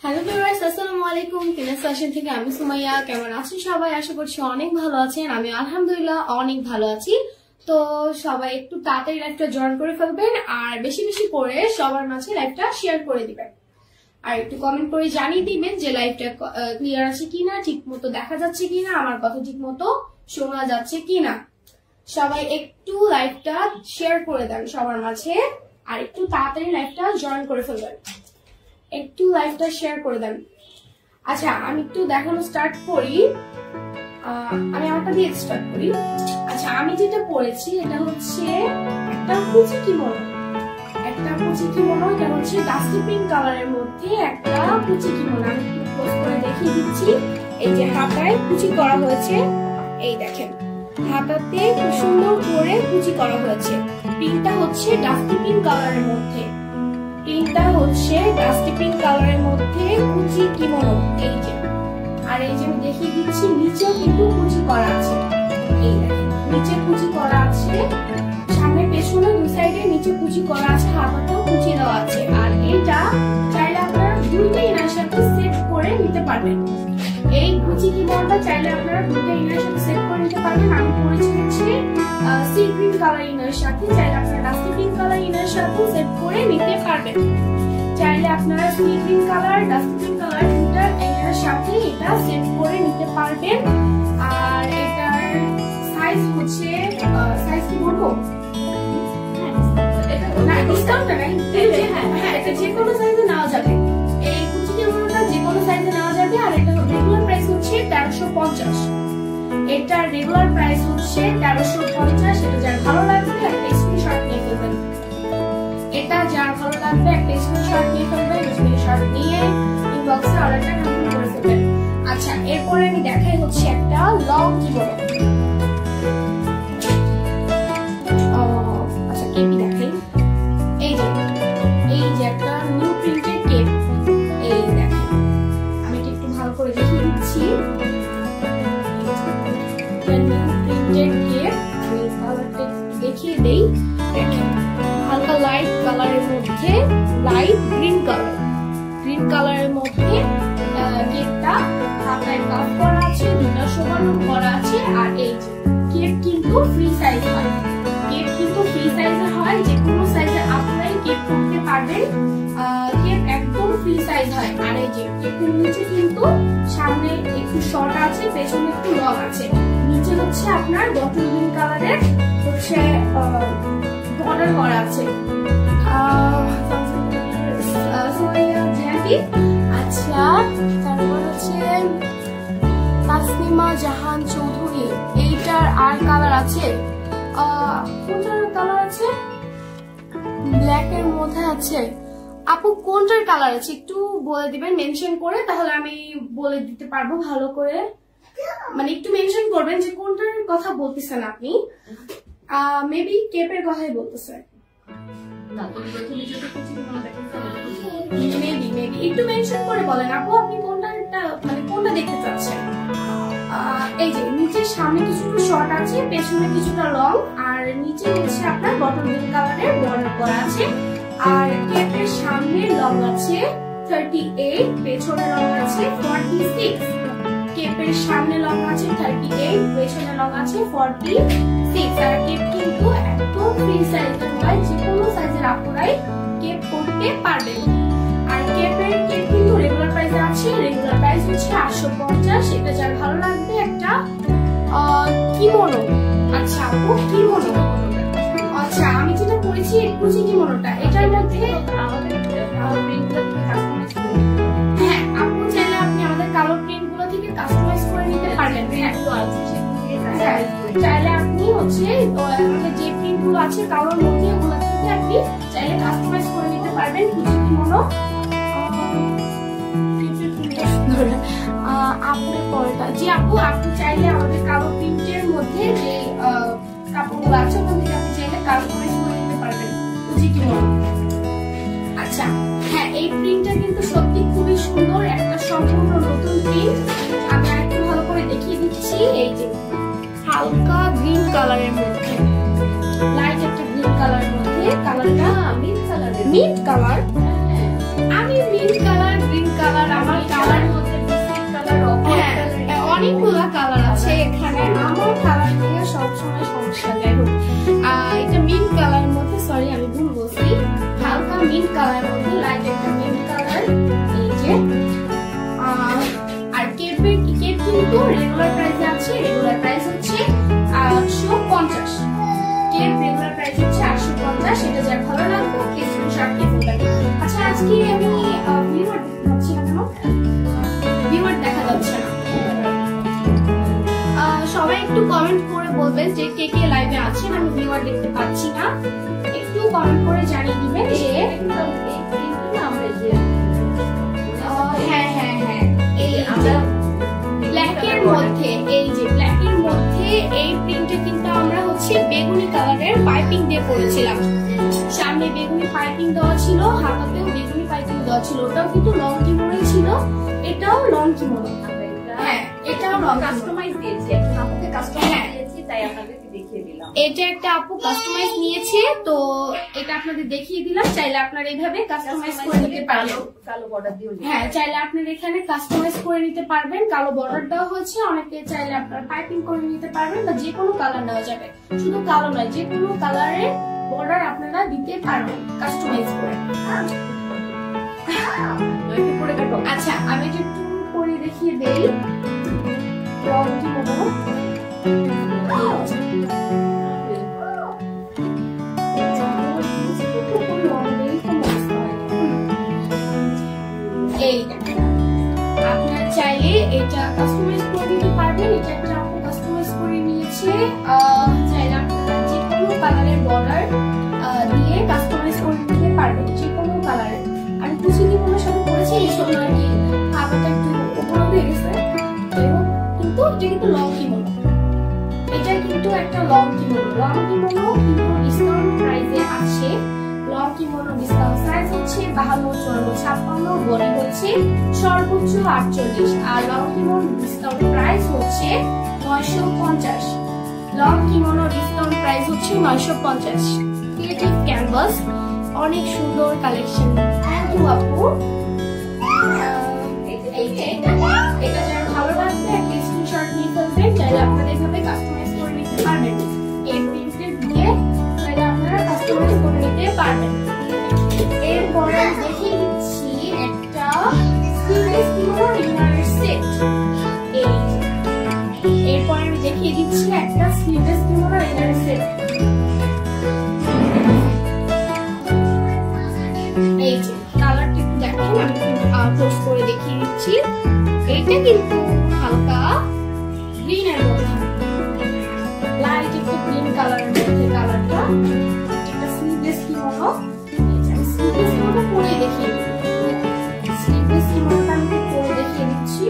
Hello viewers, আসসালামু আলাইকুম। Kinase fashion থেকে আমি সুমাইয়া। কেমন আছেন সবাই? আশা করছি অনেক ভালো আছেন। আমি আলহামদুলিল্লাহ অনেক ভালো আছি। তো সবাই একটু তাড়াতাড়ি লাইভটা জয়েন করে ফেলবেন আর বেশি বেশি করে সবার মাঝে লাইভটা শেয়ার করে দিবেন। আর একটু কমেন্ট করে জানিয়ে দিবেন যে লাইভটা ক্লিয়ার আছে কিনা, ঠিক মতো দেখা যাচ্ছে কিনা, আমার কথা ঠিক মতো শোনা যাচ্ছে কিনা। সবাই একটু লাইভটা শেয়ার করে দেন সবার মাঝে আর একটু তাড়াতাড়ি লাইভটা জয়েন করে ফেলবেন। একটু লাইভটা শেয়ার করে দেন। আচ্ছা, আমি একটু দেখানো স্টার্ট করি। আমি আমারটা দিয়ে স্টার্ট করি। আচ্ছা, আমি যেটা পরেছি এটা হচ্ছে একটা কুচি কিমোনো। এটা হচ্ছে ডাস্টি পিঙ্ক কালারের মধ্যে একটা কুচি কিমোনো। আমি একটু ক্লোজ করে দেখিয়ে দিচ্ছি। এই যে হাতায় কুচি করা হয়েছে, এই দেখেন হাতাতে খুব সুন্দর করে কুচি করা হয়েছে। পিঙ্কটা হচ্ছে ডাস্টি পিঙ্ক কালারের মধ্যে, কুচি কিমোনো। এই যে আর এই যে আমি দেখিয়ে দিচ্ছি নিচেও কিন্তু কুচি করা আছে। এই দেখেন নিচে কুচি করা আছে, সামনে পেছনে দুই সাইডে নিচে কুচি করা আছে, হাতাতেও কুচি দেওয়া আছে। আর এটা চাইলে আপনারা দুইটা ইনার সাথে সেট করে নিতে পারবেন। এই কুচি কিমোনোটা চাইলে আপনারা দুইটা ইনার সাথে সেট করে নিতে পারবেন। আমি পরেছি হচ্ছে সি গ্রিন কালার ইনার সাথে, চাইলে আপনারা ডাস্টি পিঙ্ক কালার ইনার সাথে সেট করে নিতে পারবেন। চাইলে আপনারা sea green colour, dusty pink colour দুইটা ইনার সাথে এটা সেট করে নিতে পারবেন। আর এটার সাইজ হচ্ছে সাইজ কি বলবো? না, ডিসকাউন্টটা নাই। হ্যাঁ, এটা যে কোনো সাইজে নেওয়া যাবে। এই কুচি কিমোনোটা যে কোনো সাইজে নেওয়া যাবে। আর এটা রেগুলার প্রাইস হচ্ছে 1350। এটার রেগুলার প্রাইস হচ্ছে 1350। এটা যার ভালো লাগবে একটা স্ক্রিনশট নিয়ে ফেলবেন। এটা যার ভালো লাগবে একটা স্ক্রিনশট নিয়ে ফেলবেন। স্ক্রিনশট নিয়ে ইনবক্সে অর্ডারটা কনফার্ম করে ফেলবেন। আচ্ছা, এরপরে আমি দেখাই হচ্ছে একটা লং কিমোনো। আচ্ছা, কেপি দেখাই। এই যে একটা নিউ প্রিন্টেড কেপ। এই দেখেন আমি এটা একটু ভালো করে দেখিয়ে দিচ্ছি। দেখিয়ে দেই। দেখেন হালকা লাইট কালারের মধ্যে, লাইট গ্রিন কালারের মধ্যে কেপটা হাতায় কাট করা আছে, দুটো সমান করা আছে। আর এই যে কেপ কিন্তু ফ্রি সাইজ হয়, যে কোনো সাইজে আপনারাই কেপ করতে পারবেন। কেপ একদম ফ্রি সাইজ হয়। আর এই যে কেপের নিচে কিন্তু সামনে একটু শর্ট আছে, পেছনে একটু লং আছে। নিচে হচ্ছে আপনার বটল গ্রিন কালারের হচ্ছে বর্ডার করা আছে। আচ্ছা, তারপর হচ্ছে তাসনিমা জাহান চৌধুরী। এইটার আর কালার আছে, কোনটার কালার আছে? ব্ল্যাক এর মধ্যে আছে। আপু কোনটার কালার আছে একটু বলে দিবেন মেনশন করে, তাহলে আমি বলে দিতে পারবো ভালো করে। মানে একটু মেনশন করবেন যে কোনটার কথা বলতেছেন আপনি। মেবি কেপের কথাই বলতেছেন। মেবি একটু মেনশন করে বলেন আপু আপনি কোনটা মানে কোনটা দেখতে চাচ্ছেন। এই যে নিচে সামনে কিছুটা শর্ট আছে, পেছনে কিছুটা লং। আর নিচে হচ্ছে আপনার বটল গ্রিন কালারের বর্ডার করা আছে। আর কেপের সামনে লং আছে 38, পেছনে লং আছে 46। কেপের সামনে লং আছে 38, পেছনে লং আছে 46। আর কেপ কিন্তু একদম ফ্রি সাইজের হয়, যে কোনো সাইজের আপনারাই কেপ করতে পারবেন। আর কেপ কিন্তু রেগুলার প্রাইস আছে, রেগুলার প্রাইস হচ্ছে 850। এটা যার ভালো লাগবে একটা কিমোনো। আচ্ছা আপু কিমোনো, আচ্ছা আমি যেটা পরেছি কুচি কিমোনোটা, এটার মধ্যে হ্যাঁ আপু চাইলে আপনি আমাদের কালার প্রিন্ট গুলো থেকে কাস্টমাইজ করে নিতে পারবেন। চাইলে আপনি হচ্ছে আমাদের যে প্রিন্ট গুলো আছে কালার মধ্যে ওগুলো থেকে আপনি চাইলে কাস্টমাইজ করে নিতে পারবেন কুচি কিমোনো। আপনার পরটা যে আপু চাইলে আমাদের কালো প্রিন্টের মধ্যে যে কাপড়গুলো আছে ওখান থেকে আপনি চাইলে কাস্টমাইজ করে নিতে পারবেন কুচি কিমোনো। আচ্ছা হ্যাঁ, এই প্রিন্টটা কিন্তু সত্যি খুবই সুন্দর, একটা সম্পূর্ণ নতুন প্রিন্ট। আমি একটু ভালো করে দেখিয়ে দিচ্ছি। এই যে হালকা গ্রিন কালারের মধ্যে, লাইট একটা গ্রিন কালারের মধ্যে, কালারটা মিন্ট কালার। আমি মিন্ট কালার, গ্রিন কালার কালারের মধ্যে, লাইট একটা মিন্ট কালার। এই যে আর কেপ কিন্তু রেগুলার প্রাইসে আছে। রেগুলার প্রাইস হচ্ছে 850। কেপ রেগুলার প্রাইস হচ্ছে 850। এটা যার ভালো লাগবে স্ক্রিনশট নিয়ে ফেলবেন। আচ্ছা, আজকে আমি ভিউয়ার দেখতে পাচ্ছি না, কেন ভিউয়ার দেখা যাচ্ছে না? সবাই একটু কমেন্ট করে বলবেন যে কে কে লাইভে আছেন, আমি ভিউয়ার দেখতে পাচ্ছি না। একটু কমেন্ট করে জানিয়ে দিবেন যে এই ব্ল্যাকের মধ্যে, এই যে ব্ল্যাকের মধ্যে এই প্রিন্টে কিন্তু আমরা হচ্ছে বেগুনি কালারের পাইপিং দিয়ে করেছিলাম। সামনে বেগুনি পাইপিং দেওয়া ছিল, হাতাতেও বেগুনি পাইপিং দেওয়া ছিল। ওটাও কিন্তু লং কিমোনোই ছিল, এটাও লং কিমোনো। হ্যাঁ, এটাও লং কাস্টমাইজ দিয়েছি, আপুকে কাস্টমাইজ দিয়েছি, তাই আপনাদেরকে দেখিয়ে দিলাম। এটা একটা আপু কাস্টমাইজ নিয়েছে, তো এটা আপনাদের দেখিয়ে দিলাম। চাইলে আপনারা এইভাবে কাস্টমাইজ করে নিতে পারবেন। কালো বর্ডার দিয়ে, হ্যাঁ, চাইলে আপনারা এখানে কাস্টমাইজ করে নিতে পারবেন। কালো বর্ডার দেওয়া হয়েছে, অনেকে চাইলে আপনারা পাইপিং করে নিতে পারবেন, বা যে কোনো কালার নেওয়া যাবে, শুধু কালো নয়, যে কোনো কালারের বর্ডার আপনারা দিতে পারবেন কাস্টমাইজ করে। আচ্ছা, আমি একটু করে দেখিয়ে দেই রং কিমোনো। আপনার চাইলে এটা কাস্টমাইজ করে নিতে পারবেন। এটা একটা আপু কাস্টমাইজ করে নিয়েছে। চাইলে আপনারা যে কোনো কালারের বর্ডার দিয়ে কাস্টমাইজ করে নিতে পারবেন, যে কোনো কালারের। আমি কুচি কিমোনোর সাথে করেছি, এই জন্য আর কি হাতাটা একটু উপরে উঠে গেছে। কিন্তু এটা কিন্তু লং কিমোনো, এটা কিন্তু একটা লং কিমোনো। লং কিমোনো কিন্তু ডিসকাউন্ট প্রাইসে আছে। লং কিমোনো ডিসকাউন্ট সাইজ হচ্ছে 52, 54, 56, বডি হচ্ছে সর্বোচ্চ 48। আর লং কিমোনো ডিসকাউন্ট প্রাইস হচ্ছে 950। লং কিমোনো ডিসকাউন্ট প্রাইস হচ্ছে 950। ক্রিয়েটিভ ক্যানভাস, অনেক সুন্দর কালেকশন। থ্যাংক ইউ আপু। এটা যারা ভালো লাগবে একটা স্ক্রিনশট নিয়ে ফেলবেন। চাইলে আপনারা এভাবে কাস্টমাইজ করে নিতে পারবেন। এই প্রিন্টেড দিয়ে চাইলে আপনারা কাস্টমাইজ করে নিতে পারবেন। এরপর আমি দেখিয়ে দিচ্ছি একটা স্লিভলেস কিমোনো ইনারের সেট। এরপর আমি দেখিয়ে দিচ্ছি একটা স্লিভলেস কিমোনো ইনারের সেট। এই যে কালারটা একটু দেখেন, আমি ক্লোজ করে দেখিয়ে দিচ্ছি। এটা কিন্তু হালকা গ্রিনের মধ্যে, লাইট একটু গ্রিন কালারের মধ্যে কালারটা। এটা স্লিভলেস কিমোনো। আমি স্লিভলেস কিমোনো পরে দেখিয়ে দিচ্ছি। স্লিভলেস কিমোনোটা আমি পরে দেখিয়ে দিচ্ছি।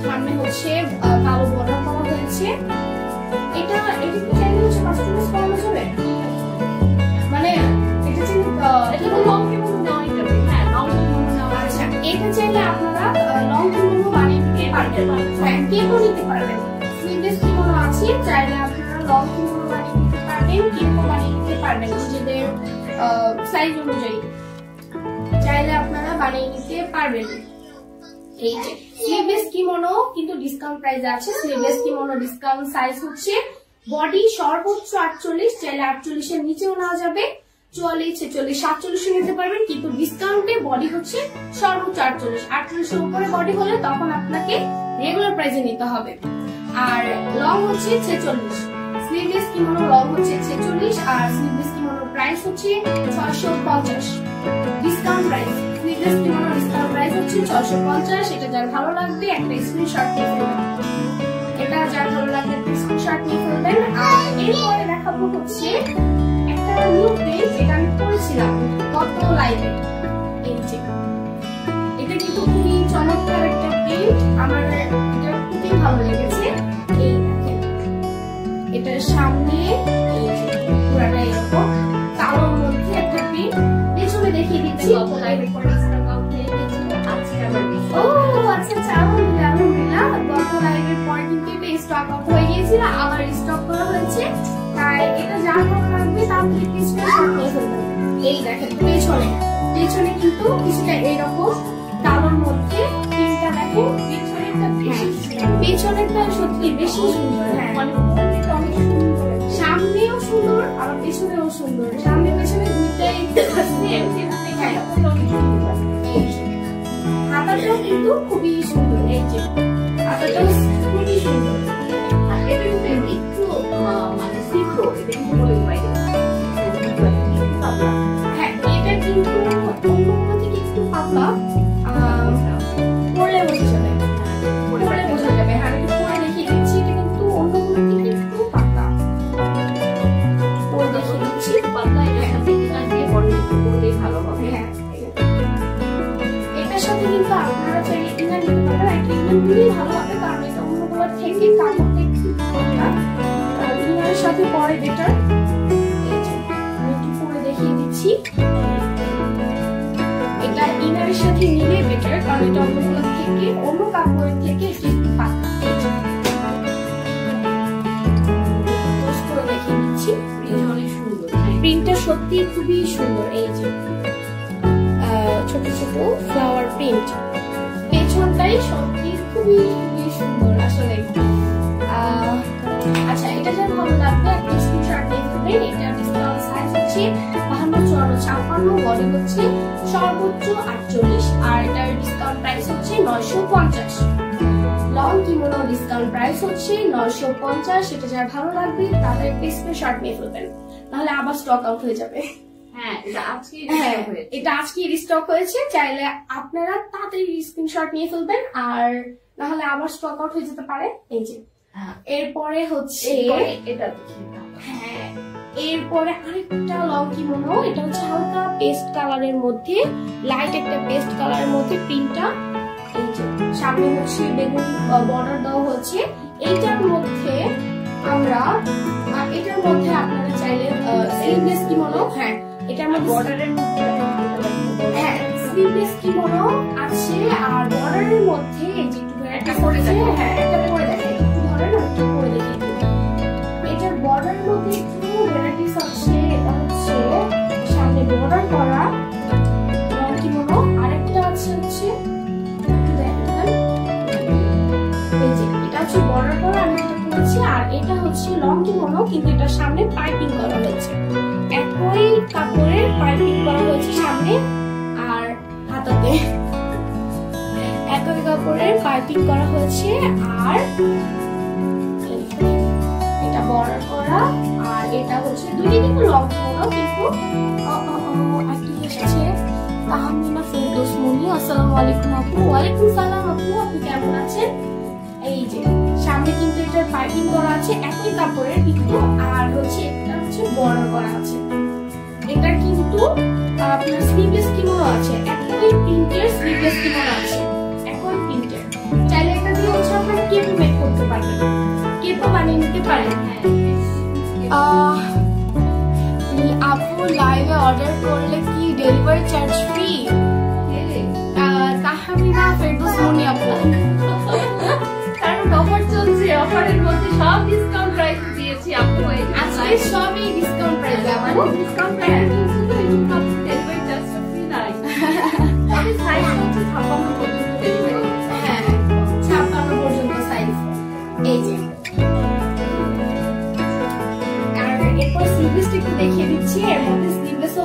সামনে হচ্ছে কালো বর্ডার করা হয়েছে। এটা কি চাইলে হচ্ছে কাস্টমাইজ করানো যাবে, মানে এটা চাইলে লং কিমোনো নেওয়া যাবে। হ্যাঁ, লং কিমোনো নেওয়া। আচ্ছা, এটা চাইলে আপনারা লং কিমোনো বানিয়ে নিতে পারবেন, হ্যাঁ, কেকও নিতে পারবেন। স্লিভলেস কিমোনো আছে, চাইলে আপনারা লং কিমোনো বানিয়ে নিতে পারবেন, কেকও বানিয়ে নিতে পারবেন নিজেদের সাইজ অনুযায়ী। চাইলে আপনারা বানিয়ে নিতে পারবেন। এই যে স্লিভলেস কিমোনো কিন্তু ডিসকাউন্ট প্রাইসে আছে। স্লিভলেস কিমোনো ডিসকাউন্ট সাইজ হচ্ছে বডি সর্বোচ্চ 48, চাইলে 48 এর নিচেও নেওয়া যাবে। 44, 46, 47 নিতে পারবেন, কিন্তু ডিসকাউন্টে বডি হচ্ছে সর্বোচ্চ 48। 48 এর উপরে বডি হলে তখন আপনাকে রেগুলার প্রাইসে নিতে হবে। আর লং হচ্ছে 46। স্লিভলেস কিমোনো লং হচ্ছে 46, আর স্লিভলেস কিমোনোর প্রাইস হচ্ছে 650 discount price. Sleeveless kimono discount price হচ্ছে 650। এটা যার ভালো লাগবে একটা স্ক্রিনশট নিয়ে ফেলবেন। এটা যার ভালো লাগবে একটা স্ক্রিনশট নিয়ে ফেলবেন। আর এরপরে দেখাবো হচ্ছে একটা নিউ প্রিন্ট, যেটা আমি করেছিলাম গত লাইভে। এই যে এটা কিন্তু খুবই চমৎকার একটা প্রিন্ট, আমার এটা খুবই ভালো লেগেছে। এই দেখেন, এটার সামনে এই যে পুরাটা এরকম কালোর মধ্যে একটা প্রিন্ট। পেছনে দেখিয়ে দিচ্ছি গত লাইভের পরে স্টক আউট হয়ে গেছিল, আজকে আবার ও আচ্ছা আচ্ছা, আলহামদুলিল্লাহ। গত লাইভের পরে কিন্তু এটা স্টক আউট হয়ে গিয়েছিল, আবার স্টক করা হয়েছে। তাই এটা যার ভালো লাগবে তার স্ক্রিনশট নিয়ে ফেলবেন। এই দেখেন পেছনে কিন্তু কিছুটা এইরকম কালোর মধ্যে প্রিন্টটা দেখেন। পেছনেরটা সত্যি বেশি সুন্দর। হ্যাঁ সামনেও সুন্দর আর পেছনেও সুন্দর, সামনে পেছনে দুইটাই। হাতাটাও কিন্তু খুবই সুন্দর, এই যে হাতাটাও খুবই সুন্দর। একটু মানে সিপ্রো এটা কিন্তু বলে বাইরে। হ্যাঁ এটা কিন্তু অন্যগুলো থেকে একটু পাতলা, পরলে বোঝা যাবে, পরলে বোঝা যাবে। হ্যাঁ আমি পরে দেখিয়ে দিচ্ছি, এটা কিন্তু অন্যগুলো থেকে একটু পাতলা। পরে দেখিয়ে দিচ্ছি পাতলা, এটা সাথে কিনা দিয়ে পরে একটু করলেই ভালো হবে। হ্যাঁ এটার সাথে কিন্তু আপনারা চাইলে ইনার নিতে পারেন, একটা ইনার নিলেই ভালো হবে, কারণ এটা অন্যগুলোর থেকে কাপড়টা একটু পাতলা। ইনারের সাথে পরে বেটার। আমি একটু পরে দেখিয়ে দিচ্ছি, এটা ইনারের সাথে নিলে বেটার, কারণ এটা অন্যগুলোর থেকে অন্য কাপড়ের থেকে একটু পাতলা। পোস্ট করে দেখিয়ে দিচ্ছি, অনেক সুন্দর, প্রিন্টটা সত্যি খুবই সুন্দর। এই যে ছোট ছোট ফ্লাওয়ার প্রিন্ট, পেছনটাই সত্যি খুবই খুবই সুন্দর আসলে। আচ্ছা এটা যা ভালো লাগবে একটা স্ক্রিনশট নিয়ে ফেলবেন। এটা ডিসকাউন্ট সাইজ হচ্ছে 52, 54, বডি হচ্ছে সর্বোচ্চ 48, আর এটার ডিসকাউন্ট প্রাইস হচ্ছে 950। লং কিমোনো ডিসকাউন্ট প্রাইস হচ্ছে 950। এটা যার ভালো লাগবে তাদের একটা স্ক্রিনশট নিয়ে ফেলবেন, তাহলে আবার স্টক আউট হয়ে যাবে। এটা আজকে রিস্টক হয়েছে, চাইলে আপনারা তাড়াতাড়ি স্ক্রিনশট নিয়ে ফেলবেন, আর নাহলে আবার স্টক আউট হয়ে যেতে পারে। এই যে এরপরে হচ্ছে এটা হ্যাঁ এরপরে আরেকটা লং কিমোনো, এটা হচ্ছে হালকা পেস্ট কালারের মধ্যে, লাইট একটা পেস্ট কালারের মধ্যে প্রিন্টটা। এই যে সামনে হচ্ছে বেগুন বর্ডার দেওয়া হচ্ছে। এইটার মধ্যে আপনারা চাইলে স্লিভলেস কিমোনো, হ্যাঁ এটার মধ্যে বর্ডারের মধ্যে হ্যাঁ স্লিভলেস কিমোনো আছে, আর বর্ডারের মধ্যে এই যে একটু ভ্যারাইটি করেছে। হ্যাঁ একটা পরে দেখেন, একটু ধরেন একটু পরে দেখে দিই। এটার বর্ডারের মধ্যে একটু ভ্যারাইটিস আছে। এটা হচ্ছে সামনে বর্ডার করা লং কিমোনো, আরেকটা আছে হচ্ছে একটু দেখেন, এই যে এটা হচ্ছে বর্ডার করা, আমি এটা পরেছি, আর এটা হচ্ছে লং কিমোনো কিন্তু এটা সামনে পাইপিং করা হয়েছে। একই কাপড়ের পাইপিং করা হয়েছে সামনে আর হাতাতে, একই কাপড়ের পাইপিং করা হয়েছে, আর এটা বর্ডার করা, আর এটা হচ্ছে দুইটা কিন্তু লং কিমোনো। কিন্তু একটু এসেছে তাহমিনা ফেরদৌস মুনি, আসসালামু আলাইকুম আপু। ওয়ালাইকুম সালাম আপু, আপনি কেমন আছেন? এই যে সামনে কিন্তু এটার পাইপিং করা আছে একই কাপড়ের কিন্তু, আর হচ্ছে এটা হচ্ছে বর্ডার করা আছে। এটা কিন্তু আপনার স্লিভলেস কিমোনো আছে, একই প্রিন্টের স্লিভলেস কিমোনো আছে, একই প্রিন্টের। চাইলে এটা দিয়ে হচ্ছে আপনারা কেপও মেক করতে পারবেন, কেপও বানিয়ে নিতে পারেন। আপু লাইভে অর্ডার করলে কি delivery charge free? Tahmina Ferdous মুনি আপু, কারণ অফার চলছে, অফারের মধ্যে সব ডিসকাউন্ট প্রাইস দিয়েছি আপু। আজকে সবই ডিসকাউন্ট প্রাইস, আপু ডিসকাউন্ট প্রাইস ডেলিভারি চার্জটা ফ্রি নাই। আমি সাইজ হচ্ছে 56 পর্যন্ত ডেলিভারি। হ্যাঁ 56 পর্যন্ত সাইজ। এই যে আর এরপর স্লিভলেসটা একটু দেখিয়ে দিচ্ছি। এর মধ্যে স্লিভলেসও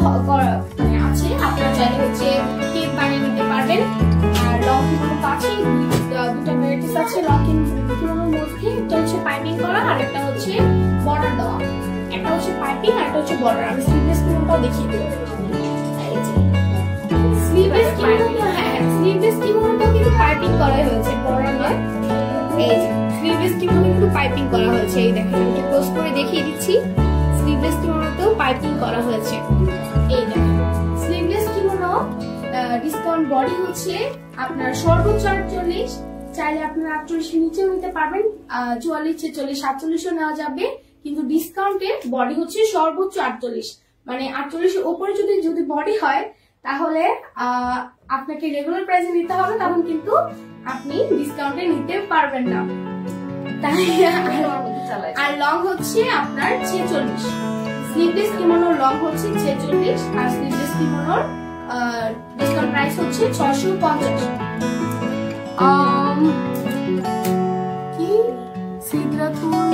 মানে আছে, আপনারা চাইলে হচ্ছে কেপ বানিয়ে নিতে পারবেন। আর লং কিমোনো আছে, দুটা ভ্যারাইটিস আছে লং কিমোনোর মধ্যে। একটা হচ্ছে পাইপিং করা, আর একটা হচ্ছে বর্ডার দেওয়া। একটা হচ্ছে পাইপিং আর একটা হচ্ছে বর্ডার। আমি স্লিভলেস কিমোনোটাও দেখিয়ে দেবো। স্লিভলেস কিমোনো, হ্যাঁ স্লিভলেস কিমোনোটাও কিন্তু পাইপিং করাই হয়েছে, বর্ডার নয়। এই যে স্লিভলেস কিমোনো কিন্তু পাইপিং করা হয়েছে, এই দেখেন আমি ক্লোজ করে দেখিয়ে দিচ্ছি। স্লিভলেস কিমোনোতেও পাইপিং করা হয়েছে, এই দেখেন স্লিভলেস কিমোনো। ডিসকাউন্ট বডি হচ্ছে আপনার সর্বোচ্চ 48, চাইলে আপনারা 48 নিচেও নিতে পারবেন, 44, 46, 47ও নেওয়া যাবে, কিন্তু ডিসকাউন্টে বডি হচ্ছে সর্বোচ্চ 48। মানে 48 এর উপরে যদি বডি হয় তাহলে আপনাকে রেগুলার প্রাইসে নিতে হবে, তখন কিন্তু আপনি ডিসকাউন্টে নিতে পারবেন না। আর লং হচ্ছে আপনার 46, স্লিভলেস কিমোনোর লং হচ্ছে 46 আর স্লিভলেস কিমোনোর ডিসকাউন্ট প্রাইস হচ্ছে 650। কি সিদরাতুল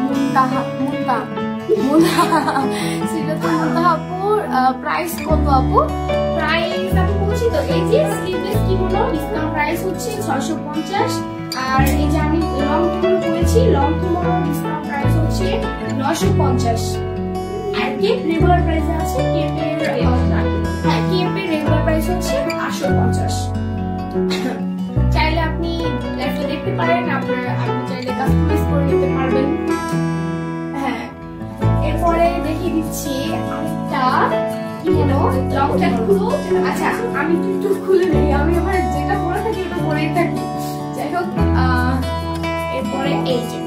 মুনতাহাপুর প্রাইস কত আপু? প্রাইস আমি বলছি তো, এই যে স্লিভলেস কিমোনো ডিসকাউন্ট প্রাইস হচ্ছে 650, আর এই যে আমি লং কিমোনো বলেছি, লং কিমোনো ডিসকাউন্ট প্রাইস হচ্ছে 950। আর কেপ রেগুলার প্রাইস আছে, কেপের রেগুলার প্রাইস হচ্ছে 850। চাইলে আপনি লাইভটা দেখতে পারেন, আপনি চাইলে কাস্টমাইজ করে নিতে পারবেন। হ্যাঁ, এরপরে দেখিয়ে দিচ্ছি আরেকটা কিমোনো লং ট্যাগুলো। আচ্ছা, আমি একটু খুলে নেই, আমি আবার যেটা পরে থাকি ওটা পরেই থাকি। যাই হোক, এরপরে এই যে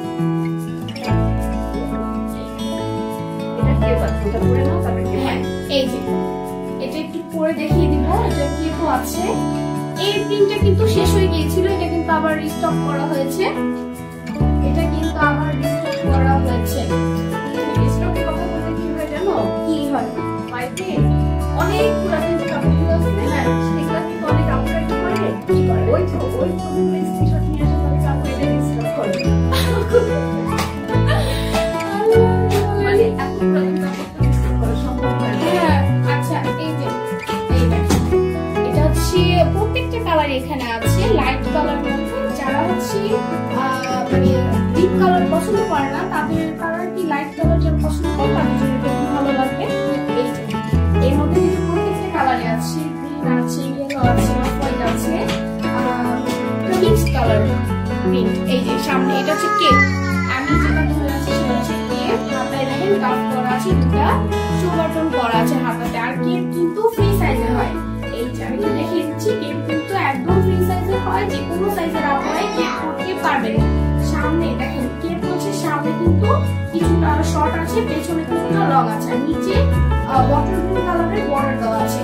এটা একটু পরে দেখিয়ে দিব। এটা কেপও আছে, এই প্রিন্টটা কিন্তু শেষ হয়ে গিয়েছিল, এটা কিন্তু আবার রিস্টক করা হয়েছে। স্টকের কথা বলতে কি হয় জানো? কি হয়? পাইপে অনেক পুরাতন যে কাপড়গুলো আছে না, সেগুলো কিন্তু অনেক আপুরা কি করে, ওই ছবিগুলো স্ক্রিনশট নিয়ে আসা তাহলে কাপড় এটা রিস্টক করে। মানে এত পুরাতন কাপড়টা রিস্টক করা সম্ভব হয় না। আচ্ছা, এই যে এটা হচ্ছে প্রত্যেকটা কালার এখানে আছে, লাইট কালার মধ্যে। যারা হচ্ছে মানে ডিপ কালার পছন্দ করে না, তাদের কালার কি লাইট কালার যারা পছন্দ করে তাদের জন্য এটা খুব ভালো লাগবে। এই যে এর মধ্যে কিন্তু প্রত্যেকটা কালারে আছে, গ্রিন আছে, ইয়েলো আছে, অফ হোয়াইট আছে, মিক্স কালার প্রিন্ট। এই যে সামনে এটা হচ্ছে কেপ, আমি যেটা ধরে আছি সেটা হচ্ছে কেপ। হাতায় দেখেন কাপ করা আছে, দুটা শো বাটন করা আছে হাতাতে। আর কেপ কিন্তু ফ্রি সাইজের হয়। এই যে আমি দেখিয়ে দিচ্ছি, কেপ কিন্তু একদম ফ্রি সাইজের হয়, যে কোনো সাইজের আপনারাই কেপ করতে পারবেন। সামনে দেখেন কেপ হচ্ছে, সামনে কিন্তু কিছুটা শর্ট আছে, পেছনে কিছুটা লং আছে, আর নিচে বটল গ্রিন কালারের বর্ডার দেওয়া আছে।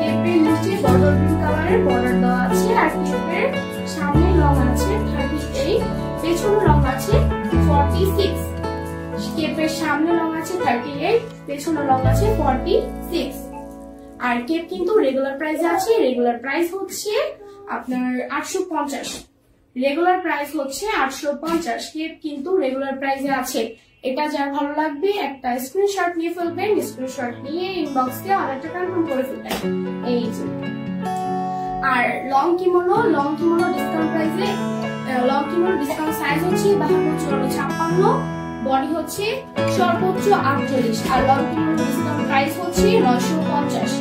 কেপের নিচে বটল গ্রিন কালারের বর্ডার দেওয়া আছে, আর কেপের সামনে লং আছে 38, পেছনে লং আছে 46। কেপের সামনে লং আছে 38, পেছনে লং আছে 46। আর কেপ কিন্তু রেগুলার প্রাইসে আছে, রেগুলার প্রাইস হচ্ছে আপনার 850। রেগুলার প্রাইস হচ্ছে 850, কেপ কিন্তু রেগুলার প্রাইসে আছে। এটা যার ভালো লাগবে একটা স্ক্রিনশট নিয়ে ফেলবেন, স্ক্রিনশট নিয়ে ইনবক্সে অর্ডারটা কনফার্ম করে ফেলবেন। এই যে আর লং কিমোনো ডিসকাউন্ট প্রাইসে, লং কিমোনো ডিসকাউন্ট সাইজ হচ্ছে 52-54, বডি হচ্ছে সর্বোচ্চ 48, আর লং কিমোনো ডিসকাউন্ট প্রাইস হচ্ছে 950।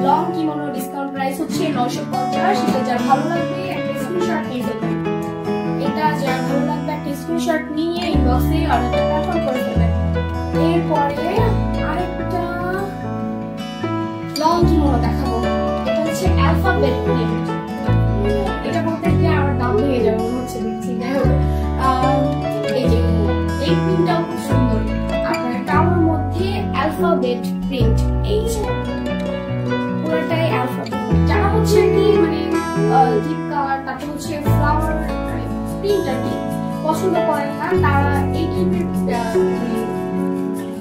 লং কিমোনো ডিসকাউন্ট প্রাইস হচ্ছে 950। এটা যার ভালো লাগবে একটা স্ক্রিনশট নিয়ে ফেলবেন, এটা যার ভালো লাগবে একটা স্ক্রিনশট নিয়ে ইনবক্সে অর্ডারটা কনফার্ম করে ফেলবেন। এরপরে আরেকটা লং কিমোনো দেখাবো, এটা হচ্ছে অ্যালফাবেট প্রিন্ট। এটা বলতে গিয়ে আমার দাম হয়ে যাবে মনে হচ্ছে, দেখছি। যাই হোক, এই যে এই প্রিন্টটাও খুব সুন্দর, আপনার কালোর মধ্যে অ্যালফাবেট প্রিন্ট। এই যে পুরোটাই অ্যালফাবেট। যারা হচ্ছে কি মানে ডিপ কালার, তারপর হচ্ছে ফ্লাওয়ার প্রিন্ট আর কি পছন্দ করেন না, তারা এই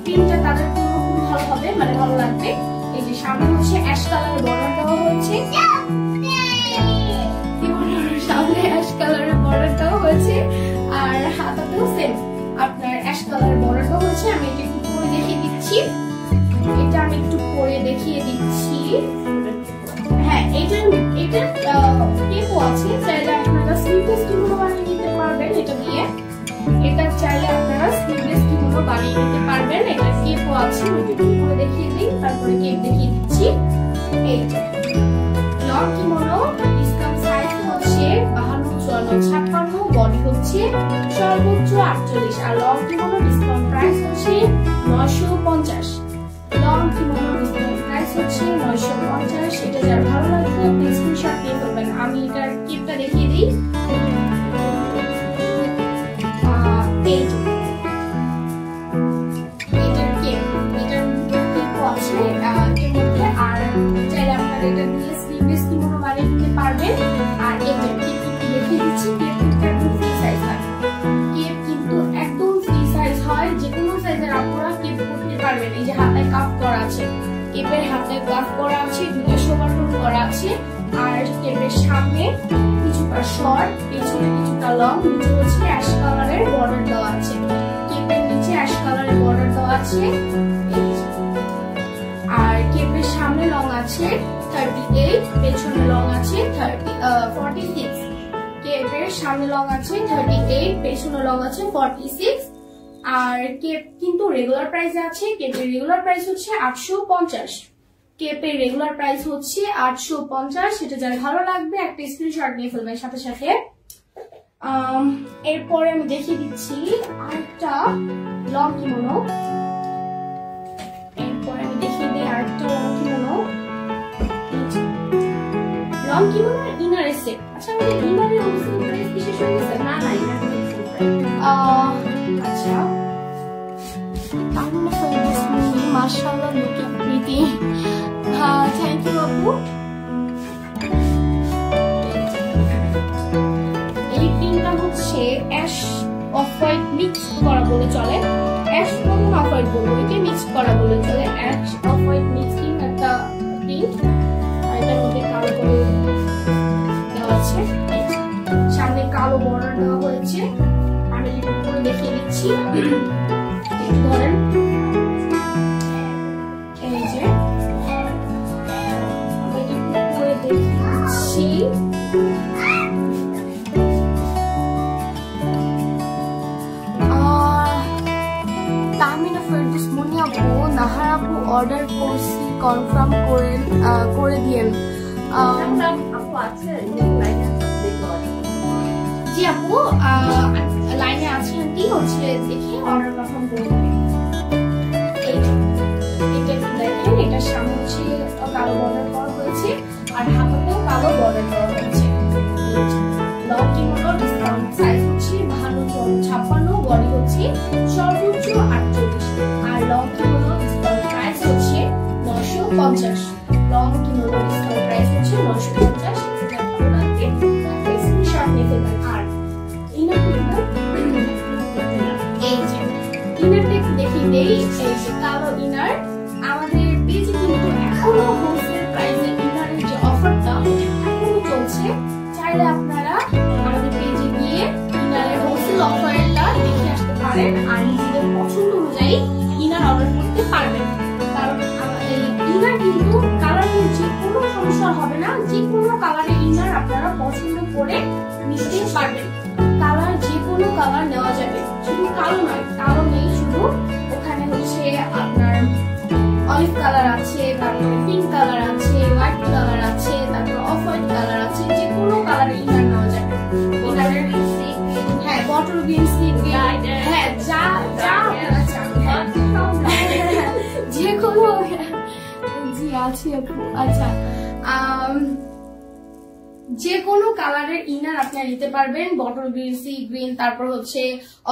প্রিন্টটা তাদের জন্য খুব ভালো হবে, মানে ভালো লাগবে। এই যে সামনে হচ্ছে অ্যাশ কালারের বর্ডার দেওয়া হয়েছে, সামনে অ্যাশ কালারের বর্ডার দেওয়া হয়েছে, আর হাতাতেও সেম আপনার অ্যাশ কালারের বর্ডার দেওয়া হয়েছে। আমি এটা একটু পরে দেখিয়ে দিচ্ছি, হ্যাঁ এটা কেপও আছে, চাইলে আপনারা স্লিভলেস কিমোনো বানিয়ে নিতে পারবেন এটা দিয়ে। এটা চাইলে আপনারা স্লিভলেস কিমোনো বানিয়ে নিতে পারবেন, এটা কেপও আছে। পরে দেখিয়ে দিই, তারপরে কেপ দেখিয়ে দিচ্ছি। এই যে লং কিমোনো ডিসকাউন্ট সাইজ হচ্ছে 52-54, বডি হচ্ছে সর্বোচ্চ 48, আর লং কিমোনো ডিসকাউন্ট প্রাইস হচ্ছে 950। লং কিমোনো ডিসকাউন্ট প্রাইস হচ্ছে 950। এটা যার ভালো লাগবে আপনি স্ক্রিনশট নিয়ে ফেলবেন। আমি এটার কেপটা দেখিয়ে দিই। এটার কেপ আছে এর মধ্যে, আর চাইলে আপনারা এটা দিয়ে স্লিভলেস কিমোনো বানিয়ে নিতে পারবেন। আর এটার কেপ দেখিয়ে দিচ্ছি, কেপ কিন্তু একদম ফ্রি সাইজ হয়, কেপ কিন্তু একদম ফ্রি সাইজ হয়, যে কোনো সাইজের আপনারা কেপ করতে পারবেন। এই যে হাত আছে। কেপের হাতে গাফ করা আছে, দুটো শোভাটন করা আছে। আর কেপের সামনে কিছুটা শর্ট, পেছনে কিছুটা লং, নিচে হচ্ছে অ্যাশ কালারের বর্ডার দেওয়া আছে। কেপের নিচে অ্যাশ কালারের বর্ডার দেওয়া আছে। আর কেপের সামনে লং আছে 38, পেছনে লং আছে 46। কেপের সামনে লং আছে 38, পেছনে লং আছে 46। আর কেপ কিন্তু রেগুলার প্রাইসে আছে। কেপের রেগুলার প্রাইস হচ্ছে 850। কেপের রেগুলার প্রাইস হচ্ছে 850। সেটা যার ভালো লাগবে একটা স্ক্রিনশট নিয়ে ফেলবেন সাথে সাথে। এরপরে আমি দেখিয়ে দিচ্ছি আরেকটা লং কিমোনো। এরপরে আমি দেখিয়ে দিই আরেকটা লং কিমোনো। লং কিমোনো ইনারের সেট। আচ্ছা, আমাদের ইনারের হোলসেল প্রাইস কি শেষ হয়ে গেছে? না না, ইনারের হোলসেল প্রাইস আচ্ছা। মাশাআল্লাহ, লুকিং প্রিটি। থ্যাংক ইউ আপু। এই তিনটা হচ্ছে অ্যাশ অফ হোয়াইট মিক্স করা বলে চলে। অ্যাশ এবং অফ হোয়াইট বলবো, এটা মিক্স করা বলে চলে। অ্যাশ অফ হোয়াইট মিক্সিং একটা প্রিন্ট, আর এটার মধ্যে কালো করে দেওয়া আছে। সামনে কালো বর্ডার দেওয়া হয়েছে। আমি একটু করে দেখিয়ে দিচ্ছি, ধরেন এই যে দেখিয়েছি। তাহমিনা ফেরদৌস মনি আপু, নাহার আপু অর্ডার করছি, কনফার্ম করে দিয়েন। জি আপু, লাইনে আছেন কি হচ্ছে দেখে অর্ডার কনফার্ম করে দেবেন। এটা দেখেন, এটার সামনে হচ্ছে কালো বর্ডার করা হয়েছে, আর হাতাতেও কালো বর্ডার দেওয়া হয়েছে। লং কিমোনো ডিসকাউন্ট সাইজ হচ্ছে 56, বডি হচ্ছে সর্বোচ্চ 48। আর লং কিমোনো ডিসকাউন্ট প্রাইস হচ্ছে 950। লং কিমোনো ডিসকাউন্ট প্রাইস হচ্ছে 950। স্ক্রিনশট নিয়ে ফেলবেন। আর ইনার এই যে ইনারটা দেখিয়ে দেই। এই যে কালো ইনার আমাদের পেজে কিন্তু এখনো হোলসেল প্রাইসে ইনারের যে অফারটা এখনো চলছে। চাইলে আপনারা আমাদের পেজে গিয়ে ইনারের হোলসেল অফারটা দেখে আসতে পারেন, আর নিজেদের পছন্দ অনুযায়ী ইনার অর্ডার করতে পারবেন। কারণ আমাদের ইনার কিন্তু কালারের যে কোনো সমস্যা হবে না, যে কোনো কালারের ইনার আপনারা পছন্দ করে নিতে পারবেন। কালার যে কোনো কালার নেওয়া যাবে, শুধু কালো নয়, কালো নেই শুধু, ওখানে হচ্ছে আপনার অলিভ কালার আছে, তারপরে পিঙ্ক কালার আছে, হোয়াইট কালার আছে, তারপর অফ হোয়াইট কালার আছে, যে কোনো কালারের ইনার নেওয়া যাবে। ইনারের হ্যাঁ, বটল গ্রিন, সি গ্রিন, হ্যাঁ যা যা আপনারা চান, যে কোনো। জি আছে আপু। আচ্ছা, যে কোনো কালারের ইনার আপনারা নিতে পারবেন। বটল গ্রিন, সি গ্রিন, তারপর হচ্ছে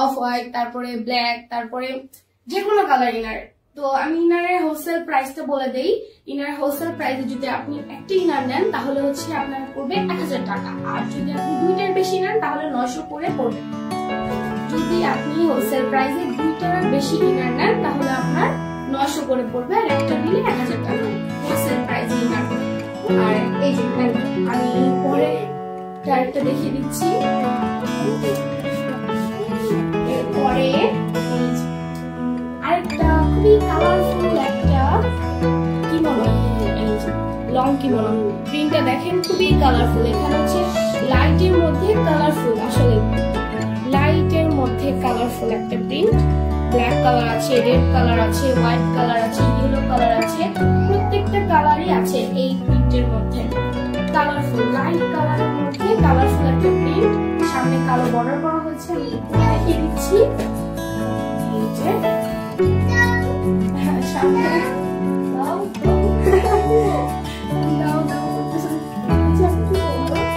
অফ হোয়াইট, তারপরে ব্ল্যাক, তারপরে যে কোনো কালার ইনার। তো আমি ইনারের হোলসেল প্রাইসটা বলে দেই। ইনারের হোলসেল প্রাইসে যদি আপনি একটা ইনার নেন তাহলে হচ্ছে আপনার পড়বে 1000 টাকা, আর যদি আপনি দুইটার বেশি নেন তাহলে 900 করে পড়বে। যদি আপনি হোলসেল প্রাইসে দুইটার বেশি ইনার নেন তাহলে আপনার 900 করে পড়বে, আর একটা নিলে 1000 টাকা হোলসেল প্রাইসে ইনার। আর এই যে আমি পরে একটা দেখিয়ে দিচ্ছি। এরপরে আরেকটা খুবই কালারফুল একটা কিমোনো, লং কিমোনো। প্রিন্টটা দেখেন খুবই কালারফুল। এখানে হচ্ছে লাইটের মধ্যে কালারফুল, আসলে লাইটের মধ্যে কালারফুল একটা প্রিন্ট। ব্ল্যাক কালার আছে, রেড কালার আছে, হোয়াইট কালার আছে, ইয়েলো কালার আছে, প্রত্যেকটা কালারই আছে এই প্রিন্টের মধ্যে। কালারফুল লাইট কালারের মধ্যে কালারফুল একটা প্রিন্ট, সামনে কালো বর্ডার করা হয়েছে। আমি দেখিয়ে দিচ্ছি, এই যে সামনে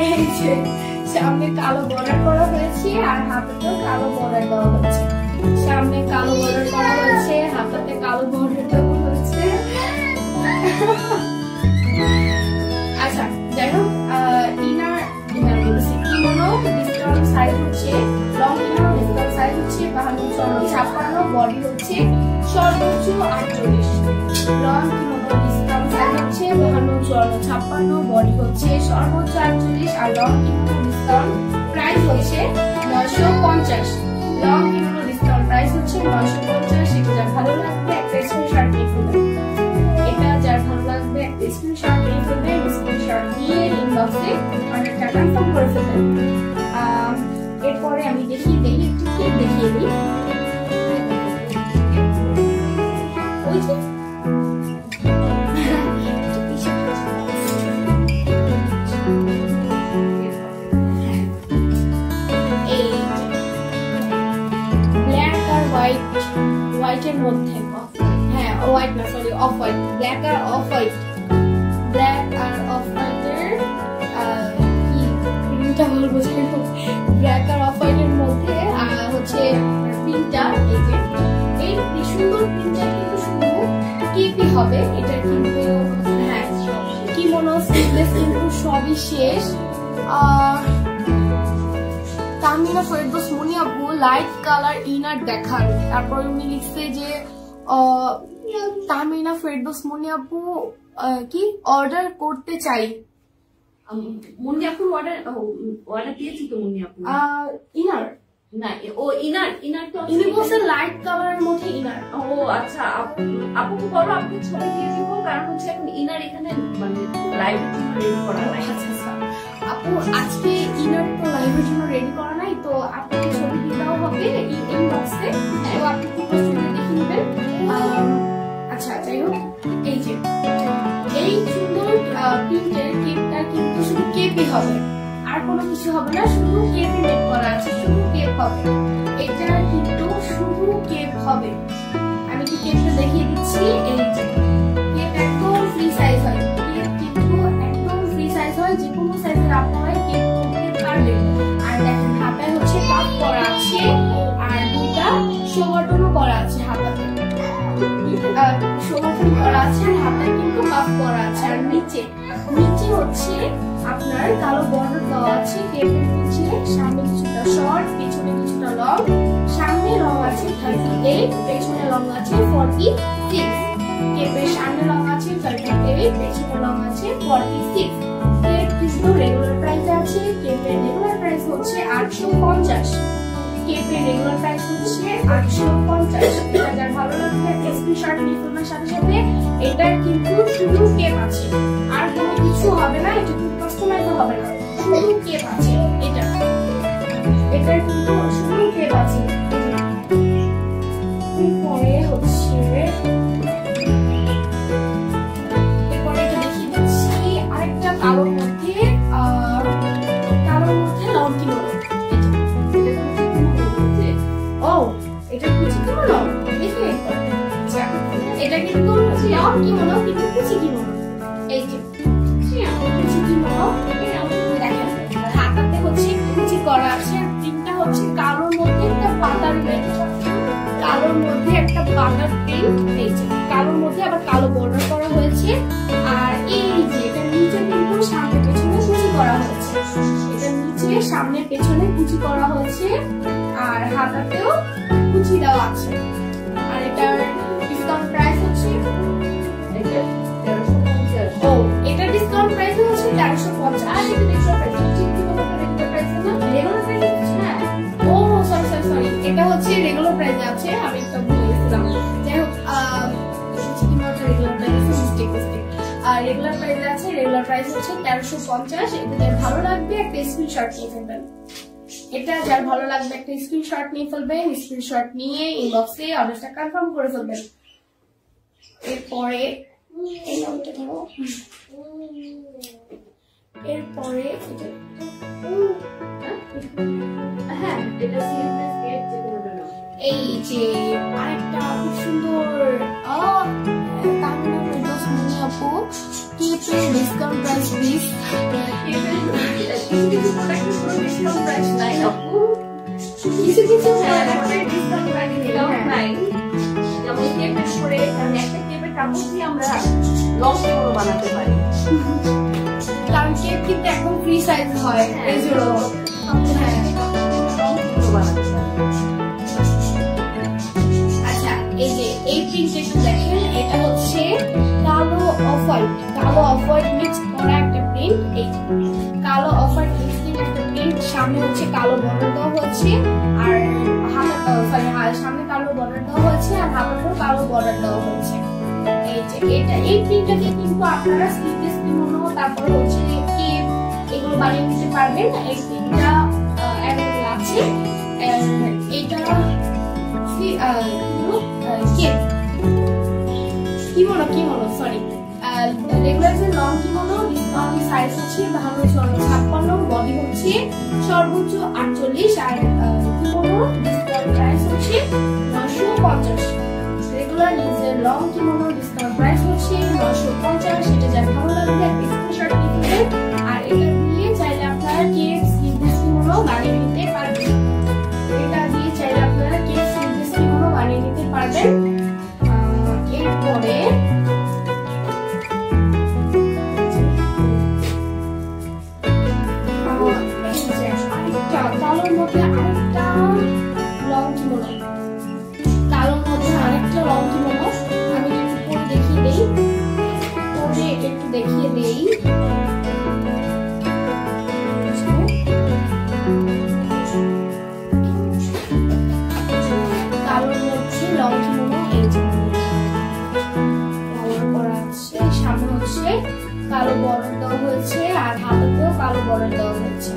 এই যে সামনে কালো বর্ডার করা হয়েছে, আর হাতেও কালো বর্ডার দেওয়া হয়েছে। সামনে কালো বর্ডার করা হয়েছে, হাতাতে কালো বর্ডার দেওয়া হয়েছে। আচ্ছা, যাই হোক, ইনার বলেছি কিমোনো ডিসকাউন্ট সাইজ হচ্ছে, লং ইনার ডিসকাউন্ট সাইজ হচ্ছে 56, বডি হচ্ছে সর্বোচ্চ 48, লং কিভাবে ডিসকাউন্ট সাইজ হচ্ছে 52, 54, বডি হচ্ছে সর্বোচ্চ 48 আর লং কিভাবে ডিসকাউন্ট প্রাইস হচ্ছে 950, লং কিভাবে ডিসকাউন্ট প্রাইস হচ্ছে 950। এটা যার ভালো লাগবে একটা স্ক্রিনশট নিয়ে ফেলবেন, এটা যার ভালো লাগবে একটা স্ক্রিনশট নিয়ে ফেলবেন, স্ক্রিনশট নিয়ে ইনবক্সে অর্ডারটা কনফার্ম করে ফেলবেন। এরপরে আমি দেখিয়ে দিই, একটু কেক দেখিয়ে দিই। ওই যে ব্ল্যাক আর হোয়াইটের মধ্যে, হ্যাঁ হোয়াইট না সরি অফ হোয়াইট, ব্ল্যাক আর অফ হোয়াইট, ব্ল্যাক আর অফ হোয়াইটের কি প্রিন্টটা বলবো, ব্ল্যাক আর অফ হোয়াইটের মধ্যে হচ্ছে প্রিন্টটা, এই যে এই সুন্দর প্রিন্টটা কিন্তু শুধু কেপি হবে, এটা কিন্তু হ্যাঁ কিমোনো স্লিভলেস কিন্তু সবই শেষ। তামিনা ফেরদৌস মনি আপু লাইট কালার ইনার দেখান, তারপর উনি লিখছে যে তামিনা ফেরদৌস মনি আপু কি অর্ডার করতে চাই। মুন্নি আপু অর্ডার দিয়েছি তো, মুন্নি আপু ইনার না, ও ইনার তো ইউনিভার্সাল লাইট কালারের মধ্যে ইনার। ও আচ্ছা, আপুকে বলো, আপুকে ছবি দিয়ে দিব, কারণ হচ্ছে এখন ইনার এখানে মানে লাইভের জন্য রেডি করা নাই। আচ্ছা আপু আজকে ইনার তো লাইভের জন্য রেডি করা নাই, তো আপনাকে ছবি দিতেও হবে ইনবক্সে, তো আপনি কি ছবি দেখে নেবেন। আচ্ছা যাই হোক, এই যে এই সুন্দর প্রিন্টের কেকটা কিন্তু শুধু কেপই হবে, আর কোনো কিছু হবে না, শুধু কেপই মেক করা আছে, শুধু কেপ হবে, এটা কিন্তু শুধু কেপ হবে। আমি কি কেপটা দেখিয়ে দিচ্ছি, এই যে কেপ একদম ফ্রি সাইজ হয়, কেপ কিন্তু একদম ফ্রি সাইজ হয়, যে কোনো সাইজের আপনারা কেপ করতে পারবেন। আর দেখেন হাতায় হচ্ছে কাপ করা আছে, আর দুইটা শো বাটনও করা আছে হাতাতে, শো বাটন করা আছে, আর হাতায় কিন্তু কাপ করা আছে। আর নিচে হচ্ছে আপনার কালো বর্ডার দেওয়া আছে কেপের নিচে, সামনে কিছুটা শর্ট, পেছনে কিছুটা লং, সামনে লং আছে 38, পেছনে লং আছে 46, কেপের সামনে লং আছে 38, পেছনে লং আছে 46। কেপ কিন্তু রেগুলার প্রাইসে আছে, কেপের রেগুলার প্রাইস হচ্ছে 850, কেপের রেগুলার প্রাইস হচ্ছে 850। এটা যার ভালো লাগবে স্ক্রিনশট নিয়ে ফেলার সাথে সাথে এটার কিন্তু শুধু কেপ আছে, আর কোনো কিছু হবে না, এটা কিন্তু কাস্টমাইজ হবে না, শুধু কেপ আছে, এটার কিন্তু শুধু কেপ আছে। এরপরে হচ্ছে এরপরে এটা দেখিয়ে দিচ্ছি আরেকটা কালোর মধ্যে লং কিমোনো। ও এটা কুচি কিমোনো, দেখে এটা কিন্তু লং কিমোনো কিন্তু কুচি কিমোনো, এই যে কুচি কিমোনো, দেখেন হাতাতে হচ্ছে কুচি করা আছে, আর প্রিন্টটা হচ্ছে কালোর মধ্যে একটা পাতার প্রিন্ট, কালোর মধ্যে একটা পাতার প্রিন্ট, এই যে কালোর মধ্যে আবার কালো বর্ডার করা হয়েছে। আর এই যে এটা নিচে কিন্তু সামনে পেছনে কুচি করা হয়েছে, এটা নিচে সামনে পেছনে কুচি করা হয়েছে, আর হাতাতেও কুচি দেওয়া আছে। আর এটার ডিসকাউন্ট প্রাইস হচ্ছে এটা ডিসকাউন্ট প্রাইস হচ্ছে 1350। আর এটা রেগুলার প্রাইস না, রেগুলার প্রাইস হ্যাঁ, ও সরি এটা হচ্ছে রেগুলার প্রাইসে আছে, আমি একটা ভুলে গেছিলাম। যাই হোক রেগুলার প্রাইস মিস্টেক, আর রেগুলার প্রাইসে আছে, রেগুলার প্রাইস হচ্ছে 1350। এটা যার ভালো লাগবে একটা স্ক্রিনশট নিয়ে ফেলবেন, এটা যার ভালো লাগবে একটা স্ক্রিনশট নিয়ে ফেলবেন, স্ক্রিনশট নিয়ে ইনবক্সে অর্ডারটা কনফার্ম করে ফেলবেন। এরপরে হ্যাঁ এটা সিএমএস কেক যে কোনোটা নাও, এই যে আরেকটা খুব সুন্দর তামিনা ফেরদৌস মনি আপু কেপের ডিসকাউন্ট প্রাইস প্লিজ। কিছু প্রোডাক্টের কোনো ডিসকাউন্ট প্রাইস নাই আপু, কিছু প্রোডাক্টের ডিসকাউন্ট প্রাইস নাই, যেমন কেপের পরে একটা কেপের কাপড় দিয়ে আমরা লং কিমোনো বানাতে পারি, কারণ কেপ কিন্তু একদম ফ্রি সাইজ হয়, এই জন্য হ্যাঁ লং কিমোনো বানাতে পারি। আচ্ছা এই যে এই প্রিন্টটা একটু দেখেন, এটা হচ্ছে কালো অফ হোয়াইট মিক্স করা একটা প্রিন্ট। এই কালো অফ হোয়াইট মিক্সিং একটা প্রিন্ট, সামনে হচ্ছে কালো বর্ডার দেওয়া হয়েছে আর সামনে কালো বর্ডার দেওয়া হয়েছে আর হাতাতেও কালো বর্ডার দেওয়া হয়েছে। এই যে এই প্রিন্টটা দিয়ে কিন্তু আপনারা স্লিভলেস কিমোনো, তারপর হচ্ছে কেপ, এগুলো বানিয়ে নিতে পারবেন। এই প্রিন্টটা অ্যাভেলেবল আছে। এটা কিমোনো সরি রেগুলার যে লং কিমোনো, ডিসকাউন্ট সাইজ হচ্ছে 52-56, বডি হচ্ছে সর্বোচ্চ 48 আর কিমোনো ডিসকাউন্ট প্রাইস হচ্ছে 950। রেগুলার নিজের লং কিমোনো ডিসকাউন্ট প্রাইস হচ্ছে 950। সেটা যার ভালো লাগবে একটা স্ক্রিনশট নিতে, আর এটা দিয়ে চাইলে আপনারা কেপ স্লিভলেস কিমোনো বানিয়ে নিতে পারবেন। এটা দিয়ে চাইলে আপনারা কেপ স্লিভলেস কিমোনো বানিয়ে নিতে পারবেন। এরপরে কালোর মধ্যে আরেকটা লং কিমোনো, আমি একটু পরে দেখিয়ে দেই, কালোর মধ্যে লং কিমোনো। এই যে কালো করা আছে, সামনে হচ্ছে কালো বর্ডার দেওয়া হয়েছে আর হাতাতেও কালো বর্ডার দেওয়া হয়েছে।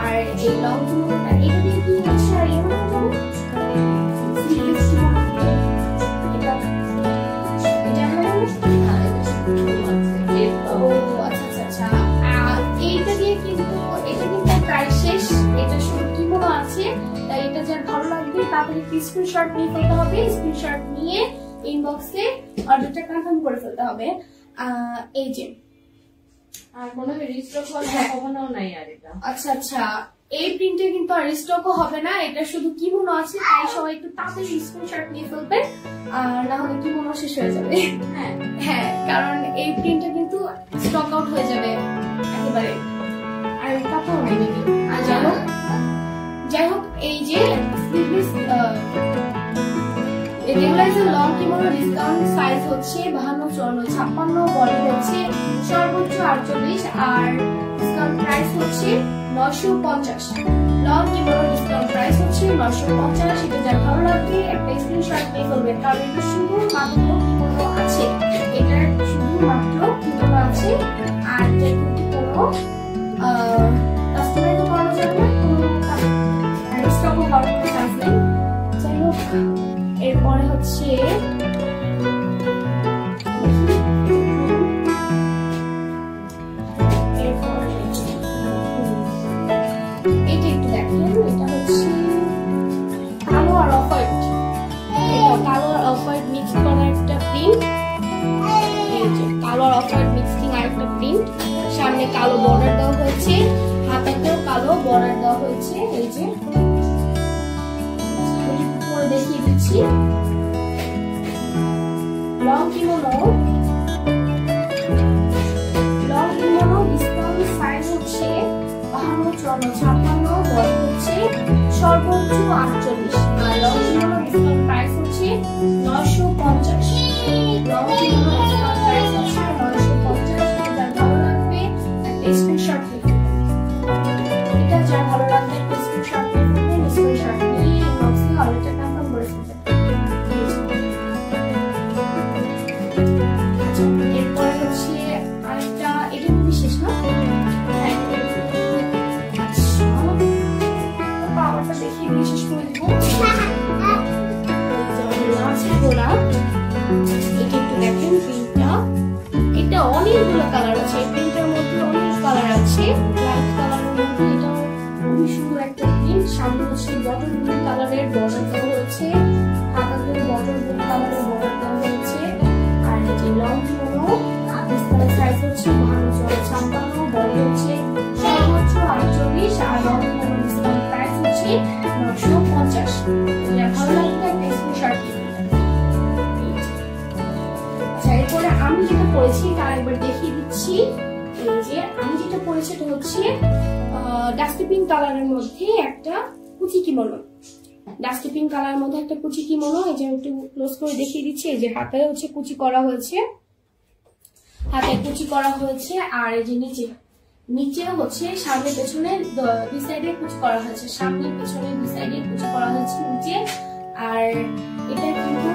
আর এই লং কিমোনোটা এটা দিয়ে কি হচ্ছে আর এমন এইটা দিয়ে কিন্তু প্রাইস শেষ, এটা শুধু কিমোনো আছে। তাই এটা যার ভালো লাগবে তাড়াতাড়ি স্ক্রিনশট নিয়ে ফেলতে হবে, স্ক্রিনশট নিয়ে ইনবক্সে অর্ডারটা কনফার্ম করে ফেলতে হবে। এই যে আর কোনো রিস্টক হওয়ার সম্ভাবনাও নাই। আর এটা আচ্ছা এই প্রিন্টে কিন্তু আর স্টকও হবে না, এটা শুধু কিমোনো আছে। তাই সবাই একটু তাড়াতাড়ি স্ক্রিনশট নিয়ে ফেলবেন, আর না হলে কিমোনো শেষ হয়ে যাবে। হ্যাঁ, কারণ এই প্রিন্টটা কিন্তু স্টক আউট হয়ে যাবে একেবারে, আর কাপড় নাই নাকি। আর যাই হোক এই যে sleeveless regular long kimono discount size হচ্ছে 52-56, বডি হচ্ছে সর্বোচ্চ 48 আর ডিসকাউন্ট প্রাইস হচ্ছে 950। লং কিমোনো ডিসকাউন্ট প্রাইস হচ্ছে 950। এটা যার ভালো লাগবে একটা স্ক্রিনশট নিয়ে ফেলবেন, কারণ এটা শুধুমাত্র কিমোনো আছে, এটা শুধুমাত্র কিমোনো আছে। আর এটা কিন্তু কোনো কাস্টমাইজও করানো যাবে না, কোনো স্টকও হওয়ার কোনো চান্স নেই। যাই হোক এরপরে হচ্ছে এটা একটু দেখেন, এটা হচ্ছে কালো আর অফ হোয়াইট, এটা কালো আর অফ হোয়াইট মিক্স করা একটা প্রিন্ট। এই যে কালো আর অফ হোয়াইট মিক্সিং আর একটা প্রিন্ট, সামনে কালো বর্ডার দেওয়া হয়েছে, হাতাতেও কালো বর্ডার দেওয়া হয়েছে। এই যে পরে দেখিয়ে দিচ্ছি। লং কিমোনো ডিসকাউন্ট সাইজ হচ্ছে 52-56, বডি হচ্ছে সর্বোচ্চ 48 আর লং কিমোনো ডিসকাউন্ট প্রাইস হচ্ছে 950। লং কিমোনো ডিসকাউন্ট প্রাইস হচ্ছে 950। যার ভালো লাগবে একটা স্ক্রিনশট নিয়ে এটা যার ভালো লাগবে একটা স্ক্রিনশট নিয়ে ফেলবেন, স্ক্রিনশট নিয়ে ইনবক্সে অর্ডারটা কনফার্ম করে ফেলবেন। এরপরে হচ্ছে আরেকটা, এটা কিন্তু শেষ না। পাওয়ারটা দেখিয়ে দিয়ে শেষ করে দিব। এটা একটু দেখেন প্রিন্টটা, এটা অনেকগুলো কালার আছে, প্রিন্টের মধ্যে অনেক কালার আছে। লাইট কালারের মধ্যে এটা খুবই সুন্দর একটা প্রিন্ট, সামনে হচ্ছে বটল গ্রিন কালারের বর্ডার দেওয়া হয়েছে, হাতাতে বটল গ্রিন কালারের বর্ডার দেওয়া হয়েছে। আর এটি লং কিমোনো ডিসকাউন্ট সাইজ হচ্ছে 52-56, বডি হচ্ছে সর্বোচ্চ 48 আর লং কিমোনো ডিসকাউন্ট প্রাইস হচ্ছে 950। ভালো লাগবে একটা স্ক্রিনশট নিয়ে। আচ্ছা এরপরে আমি যেটা পরেছি তার একবার দেখিয়ে দিচ্ছি। এই যে আমি যেটা পরেছি এটা হচ্ছে ডাস্টবিন কালারের মধ্যে একটা কুচি কিমোনো। ডাস্টি পিঙ্ক কালার মধ্যে একটা কুচি কিমোনো, এই যে আমি একটু ক্লোজ করে দেখিয়ে দিচ্ছি। এই যে হাতে হচ্ছে কুচি করা হয়েছে, হাতে কুচি করা হয়েছে। আর এই যে নিচে হচ্ছে সামনে পেছনে দুই সাইডে কুচি করা হয়েছে, সামনে পেছনে দুই সাইডে কুচি করা হয়েছে নিচে। আর এটা কিন্তু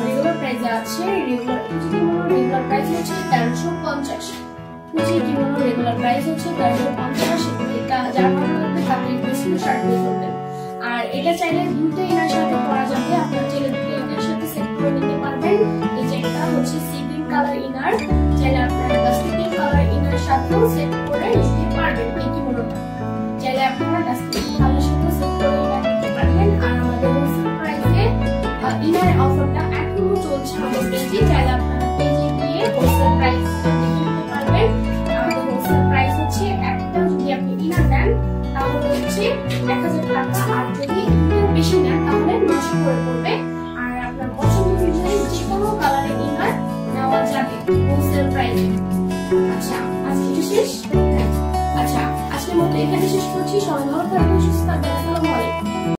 রেগুলার প্রাইসে আছে, রেগুলার প্রাইস হচ্ছে 1350। কুচি কিমোনো রেগুলার প্রাইস হচ্ছে 1350। এটা যার ভালো লাগবে তাকে স্ক্রিনশট দিয়ে করবেন। আর এটা চাইলে দুটো ইনার সাথে পরা যাবে, আপনারা চাইলে দুটো ইনার সাথে সেট করে নিতে পারবেন। এই যে এটা হচ্ছে সি গ্রিন কালার ইনার, চাইলে আপনারা ডাস্টি পিঙ্ক কালার ইনার সাথেও সেট করে নিতে পারবেন। এই কিমোনোটা চাইলে আপনারা ডাস্টি পিঙ্ক কালার সাথে সেট করে নিতে পারবেন। আর আমাদের হোলসেল প্রাইসে ইনার অফারটা এখনো চলছে আমাদের পেজে, চাইলে আপনারা পেজে গিয়ে হোলসেল প্রাইস দেখে নিতে পারবেন। আমাদের হোলসেল প্রাইস হচ্ছে একটা যদি আপনি ইনার নেন তাহলে হচ্ছে 1000 টাকা, আর যদি বেশি নেন তাহলে 900 করে পড়বে। আর আপনার পছন্দ অনুযায়ী যে কোনো কালারের ইনার নেওয়া যাবে হোলসেল প্রাইসে। আচ্ছা আজকে শেষ, আচ্ছা আজকের মতো এখানে শেষ করছি। সবাই ভালো থাকবেন, সুস্থ থাকবেন। আসসালামু আলাইকুম।